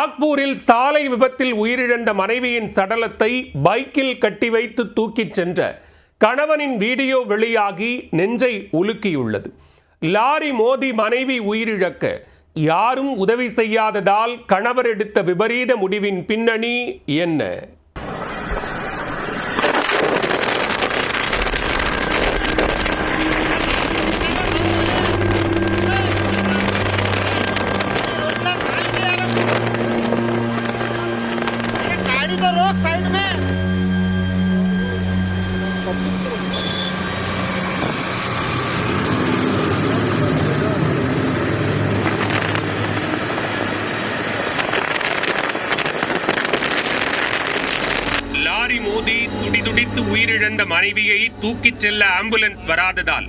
நாக்பூரில் சாலை விபத்தில் உயிரிழந்த மனைவியின் சடலத்தை பைக்கில் கட்டி வைத்து தூக்கிச் சென்ற கணவனின் வீடியோ வெளியாகி நெஞ்சை உலுக்கியுள்ளது. லாரி மோதி மனைவி உயிரிழக்க யாரும் உதவி செய்யாததால் கணவர் எடுத்த விபரீத முடிவின் பின்னணி என்ன? साइड में லாரி மோதி துடிதுடித்து உயிரிழந்த மனைவியை தூக்கிச் செல்ல ஆம்புலன்ஸ் வராததால்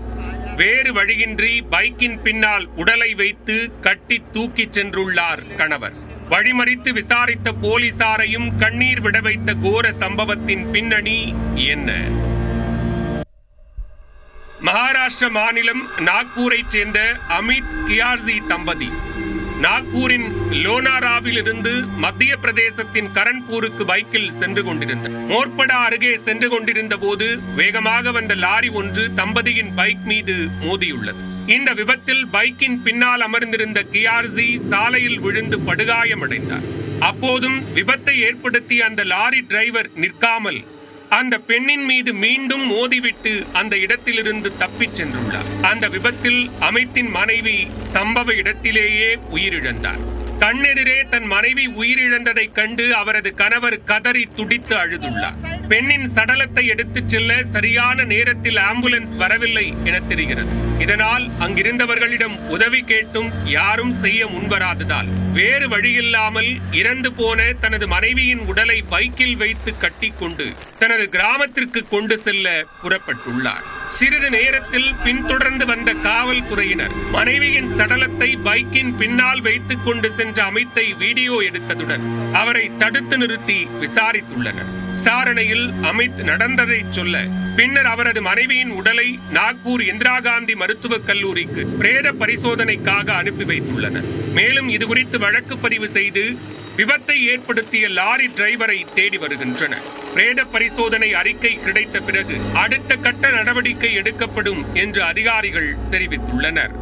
வேறு வழியின்றி பைக்கின் பின்னால் உடலை வைத்து கட்டி தூக்கிச் சென்றுள்ளார் கணவர். வழிமறித்து விசாரித்த போலீசாரையும் கண்ணீர் விட வைத்த கோர சம்பவத்தின் பின்னணி என்ன? மகாராஷ்டிர மாநிலம் நாக்பூரைச் சேர்ந்த அமித் கியார்சி தம்பதி நாக்பூரின் லோனாராவில் இருந்து மத்திய பிரதேசத்தின் கரன்பூருக்கு பைக்கில் சென்று கொண்டிருந்தார். மோர்படா அருகே சென்று கொண்டிருந்த போது வேகமாக வந்த லாரி ஒன்று தம்பதியின் பைக் மீது மோதியுள்ளது. இந்த விபத்தில் பைக்கின் பின்னால் அமர்ந்திருந்த கியார்சி சாலையில் விழுந்து படுகாயமடைந்தார். அப்போதும் விபத்தை ஏற்படுத்திய அந்த லாரி டிரைவர் நிற்காமல் அந்த பெண்ணின் மீது மீண்டும் மோதிவிட்டு அந்த இடத்திலிருந்து தப்பிச் சென்றுள்ளார். அந்த விபத்தில் அமித்தின் மனைவி சம்பவ இடத்திலேயே உயிரிழந்தார். கண்ணெதிரே தன் மனைவி உயிரிழந்ததை கண்டு அவரது கணவர் கதறி துடித்து அழுதுள்ளார். பெண்ணின் சடலத்தை எடுத்துச் செல்ல சரியான நேரத்தில் ஆம்புலன்ஸ் வரவில்லை என தெரிகிறது. இதனால் அங்கிருந்தவர்களிடம் உதவி கேட்டும் யாரும் செய்ய முன்வராததால் வேறு வழியில்லாமல் இறந்து போன தனது மனைவியின் உடலை பைக்கில் வைத்து கட்டிக்கொண்டு தனது கிராமத்திற்கு கொண்டு செல்ல புறப்பட்டுள்ளார். சிறிது நேரத்தில் பின்தொடர்ந்து வந்த காவல்துறையினர் மனைவியின் சடலத்தை பைக்கின் பின்னால் வைத்துக் கொண்டு சென்ற அமித்தை வீடியோ எடுத்ததுடன் அவரை தடுத்து நிறுத்தி விசாரித்துள்ளனர். விசாரணையில் அமித் நடந்ததை சொல்ல பின்னர் அவரது மனைவியின் உடலை நாக்பூர் இந்திரா காந்தி மருத்துவக் கல்லூரிக்கு பிரேத பரிசோதனைக்காக அனுப்பி வைத்துள்ளனர். மேலும் இதுகுறித்து வழக்கு பதிவு செய்து விபத்தை ஏற்படுத்திய லாரி டிரைவரை தேடி வருகின்றனர். பிரேத பரிசோதனை அறிக்கை கிடைத்த பிறகு அடுத்த கட்ட நடவடிக்கை எடுக்கப்படும் என்று அதிகாரிகள் தெரிவித்துள்ளனர்.